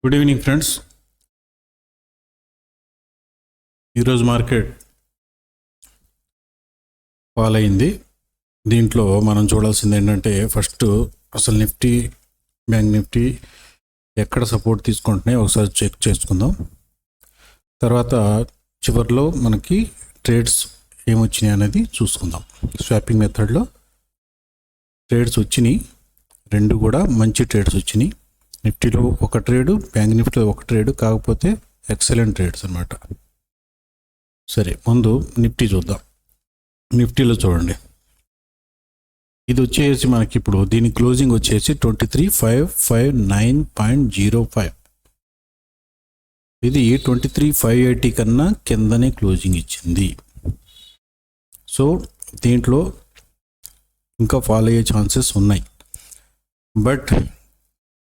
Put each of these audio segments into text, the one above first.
Good evening friends. ఈరోజు market fall అయింది. దీంట్లో మనం చూడాల్సింది ఏంటంటే ఫస్ట్ అసలు నిఫ్టీ, బ్యాంక్ నిఫ్టీ ఎక్కడ సపోర్ట్ తీసుకుంటున్నాయి ఒకసారి చెక్ చేసుకుందాం. తర్వాత చివరిలో మనకి ట్రేడ్స్ ఏమొచ్చినాయి అనేది చూసుకుందాం. స్వాపింగ్ మెథడ్లో ట్రేడ్స్ వచ్చినాయి, రెండు కూడా మంచి ట్రేడ్స్ వచ్చినాయి. నిఫ్టీలో ఒక ట్రేడు, బ్యాంక్ నిఫ్టీలో ఒక ట్రేడు, కాకపోతే ఎక్సలెంట్ ట్రేడ్స్ అన్నమాట. సరే, ముందు నిఫ్టీ చూద్దాం. నిఫ్టీలో చూడండి, ఇది వచ్చేసి మనకి ఇప్పుడు దీని క్లోజింగ్ వచ్చేసి 23,559.05. ఇది 23,580 కన్నా కిందనే క్లోజింగ్ ఇచ్చింది. సో దీంట్లో ఇంకా ఫాలో అయ్యే ఛాన్సెస్ ఉన్నాయి. బట్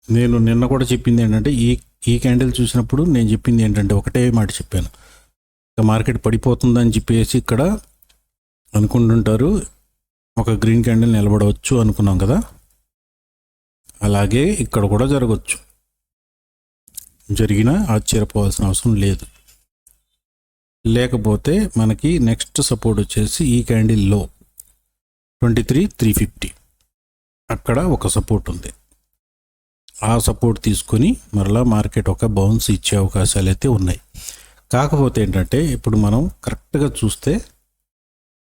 నేను నిన్న కూడా చెప్పింది ఏంటంటే ఈ క్యాండిల్ చూసినప్పుడు నేను చెప్పింది ఏంటంటే ఒకటే మాట చెప్పాను, ఇక మార్కెట్ పడిపోతుందని చెప్పేసి ఇక్కడ అనుకుంటుంటారు, ఒక గ్రీన్ క్యాండిల్ నిలబడవచ్చు అనుకున్నాం కదా, అలాగే ఇక్కడ కూడా జరగవచ్చు. జరిగినా ఆశ్చర్యపోవాల్సిన అవసరం లేదు. లేకపోతే మనకి నెక్స్ట్ సపోర్ట్ వచ్చేసి ఈ క్యాండిల్లో 23,350 అక్కడ ఒక సపోర్ట్ ఉంది. ఆ సపోర్ట్ తీసుకొని మరలా మార్కెట్ ఒక బౌన్స్ ఇచ్చే అవకాశాలు అయితే ఉన్నాయి. కాకపోతే ఏంటంటే ఇప్పుడు మనం కరెక్ట్గా చూస్తే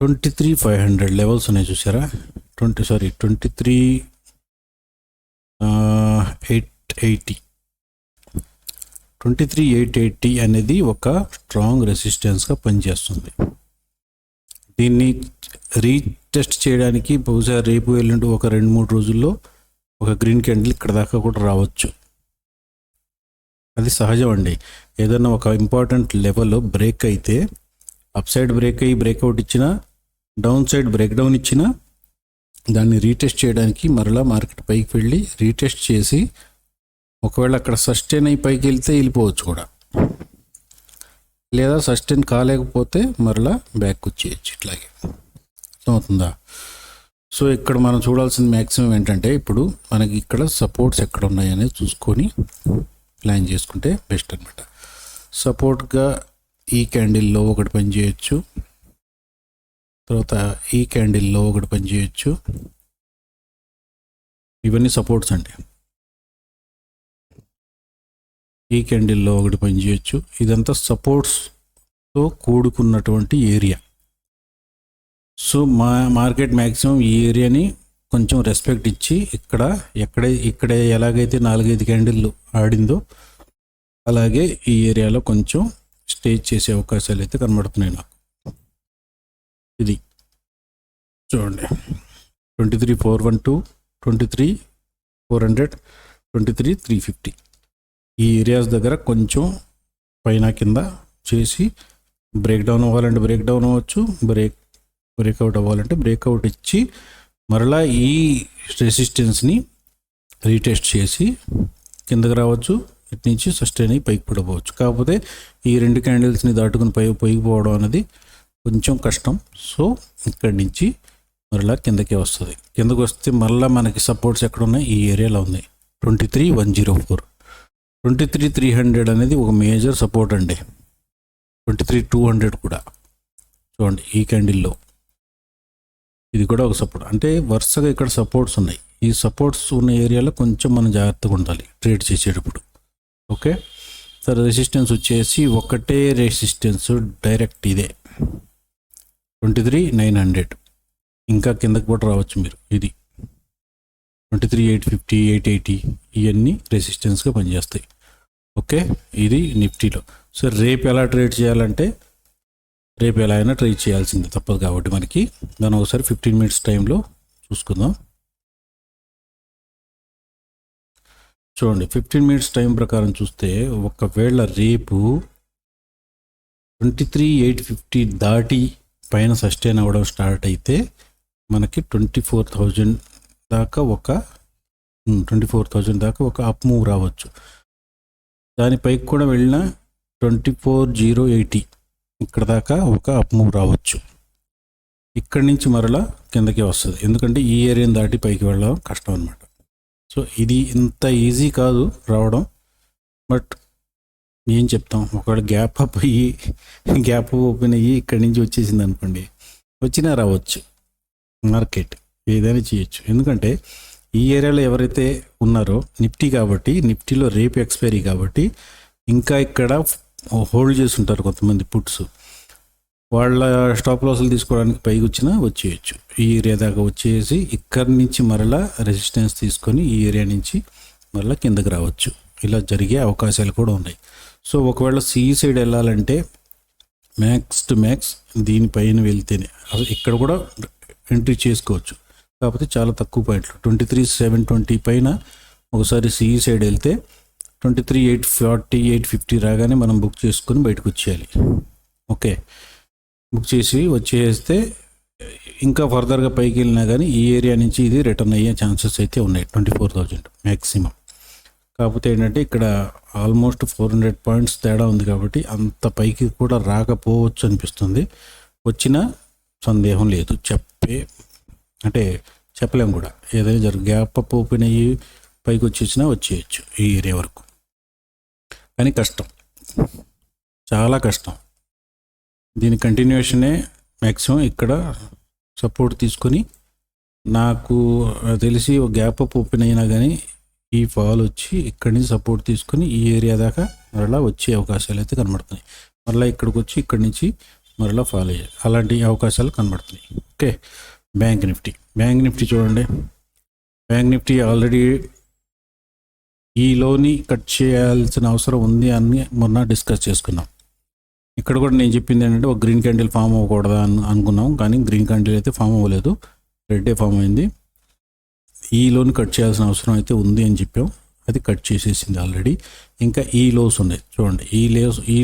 23,500 లెవెల్స్ ఉన్నాయి చూసారా, 23,880 అనేది ఒక స్ట్రాంగ్ రెసిస్టెన్స్గా పనిచేస్తుంది. దీన్ని రీటెస్ట్ చేయడానికి బహుశా రేపు ఎల్లుండి ఒక 2-3 రోజుల్లో ఒక గ్రీన్ క్యాండిల్ ఇక్కడ దాకా కూడా రావచ్చు. అది సహజం అండి. ఏదైనా ఒక ఇంపార్టెంట్ లెవెల్ బ్రేక్ అయితే, అప్ సైడ్ బ్రేక్ అయ్యి బ్రేక్అవుట్ ఇచ్చినా, డౌన్ సైడ్ బ్రేక్ డౌన్ ఇచ్చినా, దాన్ని రీటెస్ట్ చేయడానికి మరలా మార్కెట్ పైకి వెళ్ళి రీటెస్ట్ చేసి ఒకవేళ అక్కడ సస్టైన్ అయ్యి పైకి వెళ్తే వెళ్ళిపోవచ్చు కూడా, లేదా సస్టైన్ కాలేకపోతే మరలా బ్యాక్ వచ్చేయచ్చు. ఇట్లాగే అవుతుందా? సో ఇక్కడ మనం చూడాల్సిన మ్యాక్సిమం ఏంటంటే ఇప్పుడు మనకి ఇక్కడ సపోర్ట్స్ ఎక్కడ ఉన్నాయనేది చూసుకొని ప్లాన్ చేసుకుంటే బెస్ట్ అనమాట. సపోర్ట్గా ఈ క్యాండిల్లో ఒకటి పని చేయొచ్చు, తర్వాత ఈ క్యాండిల్లో ఒకటి పని చేయొచ్చు. ఇవన్నీ సపోర్ట్స్ అండి. ఈ క్యాండిల్లో ఒకటి పని చేయొచ్చు. ఇదంతా సపోర్ట్స్తో కూడుకున్నటువంటి ఏరియా. సో మార్కెట్ మ్యాక్సిమం ఈ ఏరియాని కొంచెం రెస్పెక్ట్ ఇచ్చి ఇక్కడే ఎలాగైతే 4-5 క్యాండిల్లు ఆడిందో అలాగే ఈ ఏరియాలో కొంచెం స్టేజ్ చేసే అవకాశాలు అయితే కనబడుతున్నాయి నాకు. ఇది చూడండి, 23,412, 23,400, 23,350 ఈ ఏరియాస్ దగ్గర కొంచెం పైన కింద చేసి బ్రేక్ డౌన్ అవ్వాలంటే బ్రేక్ డౌన్ అవ్వచ్చు, బ్రేక్అవుట్ అవ్వాలంటే బ్రేక్అవుట్ ఇచ్చి మరలా ఈ రెసిస్టెన్స్ని రీటెస్ట్ చేసి కిందకి రావచ్చు. ఇటు నుంచి సస్టైన్ అయ్యి పైకి పడిపోవచ్చు. కాకపోతే ఈ 2 క్యాండిల్స్ని దాటుకుని పైకి పోవడం అనేది కొంచెం కష్టం. సో ఇక్కడి నుంచి మరలా కిందకే వస్తుంది. కిందకి వస్తే మరలా మనకి సపోర్ట్స్ ఎక్కడ ఉన్నాయి, ఈ ఏరియాలో ఉన్నాయి. 23,104, 23,300 అనేది ఒక మేజర్ సపోర్ట్ అండి. 23,200 కూడా చూడండి, ఈ క్యాండిల్లో ఇది కూడా ఒక సపోర్ట్. అంటే వరుసగా ఇక్కడ సపోర్ట్స్ ఉన్నాయి. ఈ సపోర్ట్స్ ఉన్న ఏరియాలో కొంచెం మనం జాగ్రత్తగా ఉండాలి ట్రేడ్ చేసేటప్పుడు. ఓకే, సార్ రెసిస్టెన్స్ వచ్చేసి ఒకటే రెసిస్టెన్స్ డైరెక్ట్ ఇదే 23,900. ఇంకా కిందకి కూడా రావచ్చు మీరు. ఇది 23,850, 880 ఇవన్నీ రెసిస్టెన్స్గా పనిచేస్తాయి. ఓకే, ఇది నిఫ్టీలో. సో రేపు ఎలా ట్రేడ్ చేయాలంటే రేపు ఎలా అయినా ట్రై చేయాల్సిందే, తప్పదు. కాబట్టి మనకి దాన్ని ఒకసారి 15 మినిట్స్ టైంలో చూసుకుందాం. చూడండి, 15 మినిట్స్ టైం ప్రకారం చూస్తే ఒకవేళ రేపు 23,850 దాటి పైన సస్టైన్ అవ్వడం స్టార్ట్ అయితే మనకి 24,000 దాకా ఒక అప్ మూవ్ రావచ్చు. దానిపైకి కూడా వెళ్ళిన 24,080 ఇక్కడ దాకా ఒక అప్ మూవ్ రావచ్చు. ఇక్కడి నుంచి మరలా కిందకే వస్తుంది, ఎందుకంటే ఈ ఏరియాని దాటి పైకి వెళ్ళడం కష్టం అనమాట. సో ఇది ఇంత ఈజీ కాదు రావడం. బట్ ఏం చెప్తాం, ఒకవేళ గ్యాప్ అప్ అయ్యి గ్యాప్ ఓపెన్ అయ్యి ఇక్కడి నుంచి వచ్చేసింది అనుకోండి, వచ్చినా రావచ్చు, మార్కెట్ ఏదైనా చేయొచ్చు. ఎందుకంటే ఈ ఏరియాలో ఎవరైతే ఉన్నారో నిఫ్టీ కాబట్టి, నిఫ్టీలో రేపు ఎక్స్పైరీ కాబట్టి ఇంకా ఇక్కడ హోల్డ్ చేసి ఉంటారు కొంతమంది పుట్స్, వాళ్ళ స్టాప్ లాస్లు తీసుకోవడానికి పైకి వచ్చినా వచ్చేయచ్చు. ఈ ఏరియా దాకా వచ్చేసి ఇక్కడి నుంచి మరలా రెసిస్టెన్స్ తీసుకొని ఈ ఏరియా నుంచి మరలా కిందకి రావచ్చు. ఇలా జరిగే అవకాశాలు కూడా ఉన్నాయి. సో ఒకవేళ సి సైడ్ వెళ్ళాలంటే మ్యాక్స్ టు మ్యాక్స్ దీనిపైన వెళ్తేనే ఇక్కడ కూడా ఎంట్రీ చేసుకోవచ్చు. కాకపోతే చాలా తక్కువ పాయింట్లు, 23,720 పైన ఒకసారి సి సైడ్ వెళ్తే 23,840 850 రాగానే మనం బుక్ చేసుకొని బయటకు వచ్చేయాలి. ఓకే, బుక్ చేసి వచ్చేస్తే ఇంకా ఫర్దర్గా పైకి వెళ్ళినా కానీ ఈ ఏరియా నుంచి ఇది రిటర్న్ అయ్యే ఛాన్సెస్ అయితే ఉన్నాయి, 24,000 మ్యాక్సిమం. కాకపోతే ఏంటంటే ఇక్కడ ఆల్మోస్ట్ 400 పాయింట్స్ తేడా ఉంది కాబట్టి అంత పైకి కూడా రాకపోవచ్చు అనిపిస్తుంది. వచ్చినా సందేహం లేదు, చెప్పలేం కూడా, ఏదైనా గ్యాప్ అప్ ఓపెన్ అయ్యి పైకి వచ్చేసినా వచ్చేయచ్చు ఈ ఏరియా వరకు. కానీ కష్టం, చాలా కష్టం. దీని కంటిన్యూషనే మ్యాక్సిమం ఇక్కడ సపోర్ట్ తీసుకొని, నాకు తెలిసి ఒక గ్యాప్ అప్ ఓపెన్ అయినా కానీ ఈ ఫాల్ వచ్చి ఇక్కడి నుంచి సపోర్ట్ తీసుకొని ఈ ఏరియా దాకా మరలా వచ్చే అవకాశాలు అయితే కనబడుతున్నాయి. మరలా ఇక్కడికి వచ్చి ఇక్కడి నుంచి మరలా ఫాల్ అయ్యాయి, అలాంటి అవకాశాలు కనబడుతున్నాయి. ఓకే, బ్యాంక్ నిఫ్టీ చూడండి. బ్యాంక్ నిఫ్టీ ఆల్రెడీ ఈ లోని కట్ చేయాల్సిన అవసరం ఉంది అని మొన్న డిస్కస్ చేసుకున్నాం. ఇక్కడ కూడా నేను చెప్పింది ఏంటంటే ఒక గ్రీన్ క్యాండిల్ ఫామ్ అవ్వకూడదా అనుకున్నాం, కానీ గ్రీన్ క్యాండిల్ అయితే ఫామ్ అవ్వలేదు, రెడ్డే ఫామ్ అయింది. ఈ లోన్ కట్ చేయాల్సిన అవసరం అయితే ఉంది అని చెప్పాం, అది కట్ చేసేసింది ఆల్రెడీ. ఇంకా ఈ లోస్ ఉన్నాయి చూడండి, ఈ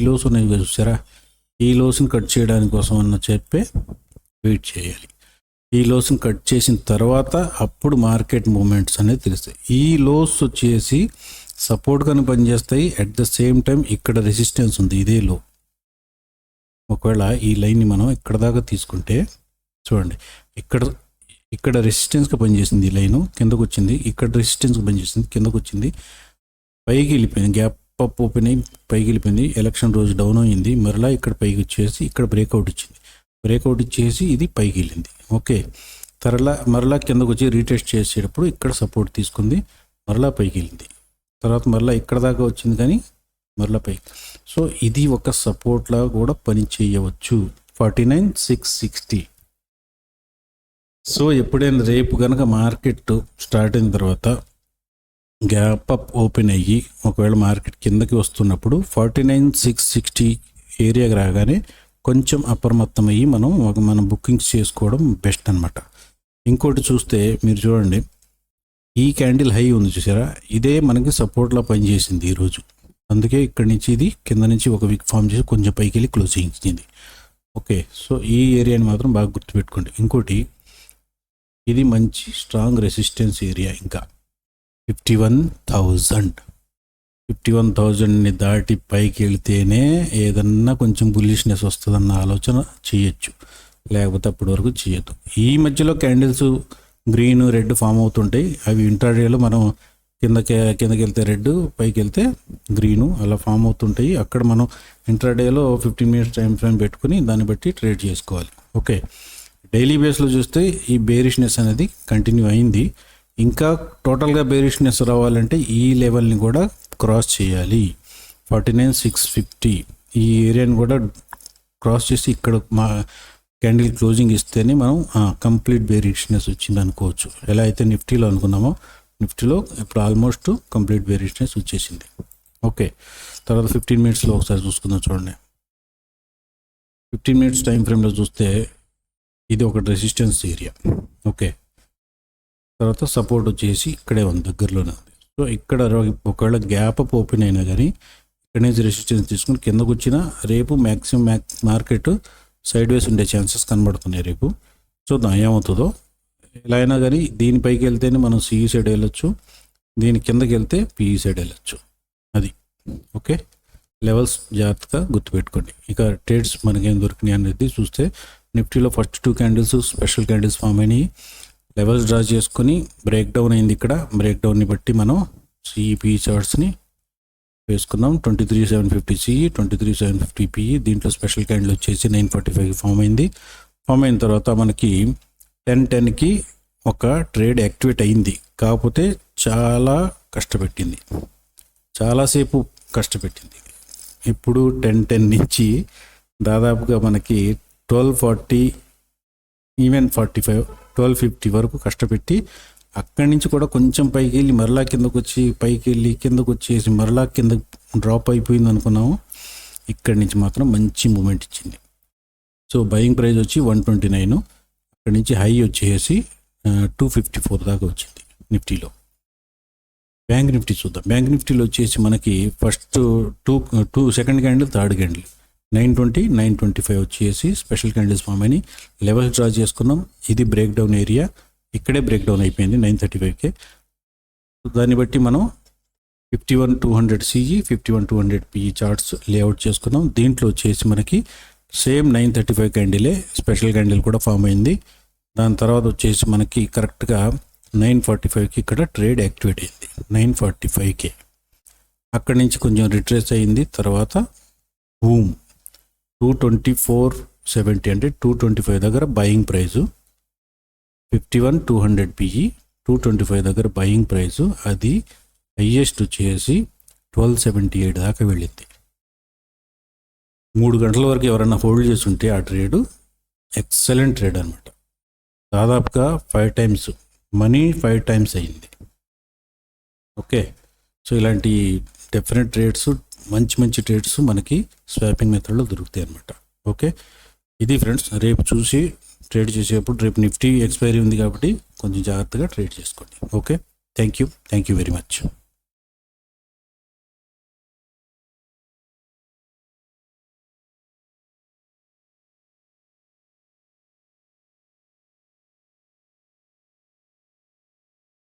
లోస్ ఉన్నాయి చూసారా, ఈ లోస్ని కట్ చేయడానికి కోసం అన్న చెప్పే వెయిట్ చేయాలి. ఈ లోస్ని కట్ చేసిన తర్వాత అప్పుడు మార్కెట్ మూమెంట్స్ అనేది తెలుస్తాయి. ఈ లోస్ వచ్చేసి సపోర్ట్ కానీ పనిచేస్తాయి, అట్ ద సేమ్ టైం ఇక్కడ రెసిస్టెన్స్ ఉంది ఇదే లో. ఒకవేళ ఈ లైన్ని మనం ఇక్కడ దాకా తీసుకుంటే చూడండి, ఇక్కడ రెసిస్టెన్స్గా పనిచేసింది ఈ లైను, కిందకు వచ్చింది, ఇక్కడ రెసిస్టెన్స్గా పనిచేసింది, కిందకు వచ్చింది, పైకి వెళ్ళిపోయింది, గ్యాప్ అప్ ఓపెన్ అయ్యి పైకి వెళ్ళిపోయింది. ఎలక్షన్ రోజు డౌన్ అయింది, మరలా ఇక్కడ పైకి వచ్చేసి ఇక్కడ బ్రేక్అవుట్ ఇచ్చింది, బ్రేక్అవుట్ ఇచ్చేసి ఇది పైకి వెళ్ళింది. ఓకే, మరలా కిందకు వచ్చి రీటెస్ట్ చేసేటప్పుడు ఇక్కడ సపోర్ట్ తీసుకుంది, మరలా పైకి వెళ్ళింది, తర్వాత మరలా ఇక్కడ దాకా వచ్చింది కానీ మరలా పైకి. సో ఇది ఒక సపోర్ట్లా కూడా పని చేయవచ్చు, 49,660. సో ఎప్పుడైనా రేపు కనుక మార్కెట్ స్టార్ట్ అయిన తర్వాత గ్యాప్ అప్ ఓపెన్ అయ్యి ఒకవేళ మార్కెట్ కిందకి వస్తున్నప్పుడు 49,660 ఏరియాకి రాగానే కొంచెం అప్రమత్తం అయ్యి మనం బుకింగ్స్ చేసుకోవడం బెస్ట్ అనమాట. ఇంకోటి చూస్తే మీరు చూడండి, ఈ క్యాండిల్ హై ఉంది చూసారా, ఇదే మనకి సపోర్ట్లా పనిచేసింది ఈరోజు. అందుకే ఇక్కడి నుంచి ఇది కింద నుంచి ఒక వీక్ ఫామ్ చేసి కొంచెం పైకి వెళ్ళి క్లోజింగ్ ఇచ్చింది. ఓకే, సో ఈ ఏరియాని మాత్రం బాగా గుర్తుపెట్టుకోండి. ఇంకోటి, ఇది మంచి స్ట్రాంగ్ రెసిస్టెన్స్ ఏరియా. ఇంకా 51,000ని దాటి పైకి వెళితేనే ఏదన్నా కొంచెం బుల్లిష్నెస్ వస్తుందన్న ఆలోచన చేయొచ్చు, లేకపోతే అప్పటి వరకు చేయొద్దు. ఈ మధ్యలో క్యాండిల్స్ గ్రీన్ రెడ్ ఫామ్ అవుతుంటాయి, అవి ఇంట్రాడేలో మనం కిందకి వెళ్తే రెడ్, పైకి వెళ్తే గ్రీను అలా ఫామ్ అవుతుంటాయి. అక్కడ మనం ఇంట్రాడేలో 15 minutes టైం ఫ్రేమ్ పెట్టుకుని దాన్ని బట్టి ట్రేడ్ చేసుకోవాలి. ఓకే, డైలీ బేస్లో చూస్తే ఈ బేరిష్నెస్ అనేది కంటిన్యూ అయింది. ఇంకా టోటల్గా బేరిష్నెస్ రావాలంటే ఈ లెవెల్ని కూడా క్రాస్ చేయాలి, 49,650. ఈ ఏరియాని కూడా క్రాస్ చేసి ఇక్కడ మా క్యాండిల్ క్లోజింగ్ ఇస్తేనే మనం కంప్లీట్ బేరిష్నెస్ వచ్చింది అనుకోవచ్చు. ఎలా అయితే నిఫ్టీలో అనుకున్నామో, నిఫ్టీలో ఇప్పుడు ఆల్మోస్ట్ కంప్లీట్ బేరిష్నెస్ వచ్చేసింది. ఓకే, తర్వాత 15 minutesలో ఒకసారి చూసుకుందాం. చూడండి, 15 minutes టైం ఫ్రేమ్లో చూస్తే ఇది ఒక రెసిస్టెన్స్ ఏరియా. ఓకే, తర్వాత సపోర్ట్ వచ్చేసి ఇక్కడే ఉంది, దగ్గరలోనే ఉంది. సో ఇక్కడ ఒకవేళ గ్యాప్ అప్ ఓపెన్ అయినా కానీ ఇక్కడ నుంచి రెసిస్టెన్స్ తీసుకుని కిందకు వచ్చినా రేపు మ్యాక్సిమం మార్కెట్ సైడ్ వేస్ ఉండే ఛాన్సెస్ కనబడుతున్నాయి. రేపు చూద్దాం ఏమవుతుందో. ఎలా అయినా కానీ దీనిపైకి వెళ్తేనే మనం సిఈ సైడ్ వెళ్ళొచ్చు, దీని కిందకి వెళ్తే పిఈ సైడ్ వెళ్ళొచ్చు. అది ఓకే, లెవెల్స్ జాగ్రత్తగా గుర్తుపెట్టుకోండి. ఇక ట్రేడ్స్ మనకేం దొరికినాయి అనేది చూస్తే, నిఫ్టీలో first 2 candles special candles form అయినాయి, లెవెల్స్ డ్రా చేసుకుని బ్రేక్ డౌన్ అయింది. ఇక్కడ బ్రేక్ డౌన్ని బట్టి మనం సిఈపి చార్ట్స్ని వేసుకున్నాం. 23,750 సిఈ, 23,750 పిఈ. దీంట్లో స్పెషల్ క్యాండిల్ వచ్చేసి 945 ఫామ్ అయింది. ఫామ్ అయిన తర్వాత మనకి 10:10కి ఒక ట్రేడ్ యాక్టివేట్ అయింది. కాకపోతే చాలా కష్టపెట్టింది, చాలాసేపు కష్టపెట్టింది. ఇప్పుడు 10:10 నుంచి దాదాపుగా మనకి 12:40 ఈవెన్ 45 12:50 వరకు కష్టపెట్టి అక్కడి నుంచి కూడా కొంచెం పైకి వెళ్ళి మరలా కిందకు వచ్చి పైకి వెళ్ళి కిందకు వచ్చేసి మరలా కింద డ్రాప్ అయిపోయింది అనుకున్నాము. ఇక్కడి నుంచి మాత్రం మంచి మూమెంట్ ఇచ్చింది. సో బయింగ్ ప్రైస్ వచ్చి 129, అక్కడి నుంచి హై వచ్చేసి 254 దాకా వచ్చింది నిఫ్టీలో. బ్యాంక్ నిఫ్టీ చూద్దాం. బ్యాంక్ నిఫ్టీలో వచ్చేసి మనకి first two second candle, third candle 920, 925 వచ్చేసి స్పెషల్ క్యాండిల్స్ ఫామ్ అని లెవెల్స్ డ్రా చేసుకున్నాం. ఇది బ్రేక్ డౌన్ ఏరియా, ఇక్కడే బ్రేక్ డౌన్ అయిపోయింది 935కే. దాన్ని బట్టి మనం 51,200 సిఈ, 51,200 పిఈ చార్ట్స్ లేఅవుట్ చేసుకున్నాం. దీంట్లో వచ్చేసి మనకి సేమ్ 935 క్యాండిలే స్పెషల్ క్యాండిల్ కూడా ఫామ్ అయింది. దాని తర్వాత వచ్చేసి మనకి కరెక్ట్గా 945కి ఇక్కడ ట్రేడ్ యాక్టివేట్ అయింది 945కే. అక్కడి నుంచి కొంచెం రిట్రేస్ అయింది. తర్వాత బూమ్ 224.70 అంటే 225 దగ్గర బయింగ్ ప్రైజు, 51,200 పిఈ, 225 దగ్గర బయింగ్ ప్రైజు. అది హైయెస్ట్ వచ్చేసి 1278 దాకా వెళ్ళింది. 3 గంటల వరకు ఎవరైనా హోల్డ్ చేసి ఉంటే ఆ ట్రేడు ఎక్సలెంట్ ట్రేడ్ అనమాట. దాదాపుగా 5 టైమ్స్ మనీ 5 టైమ్స్ అయింది. ఓకే, సో ఇలాంటి డెఫినెట్ ట్రేడ్స్, మంచి మంచి ట్రేడ్స్ మనకి స్వాపింగ్ మెథడ్లో దొరుకుతాయి అనమాట. ఓకే, ఇది ఫ్రెండ్స్. రేపు చూసి ట్రేడ్ చేసేటప్పుడు, రేపు నిఫ్టీ ఎక్స్పైరీ ఉంది కాబట్టి కొంచెం జాగ్రత్తగా ట్రేడ్ చేసుకోండి. Okay, thank you very much.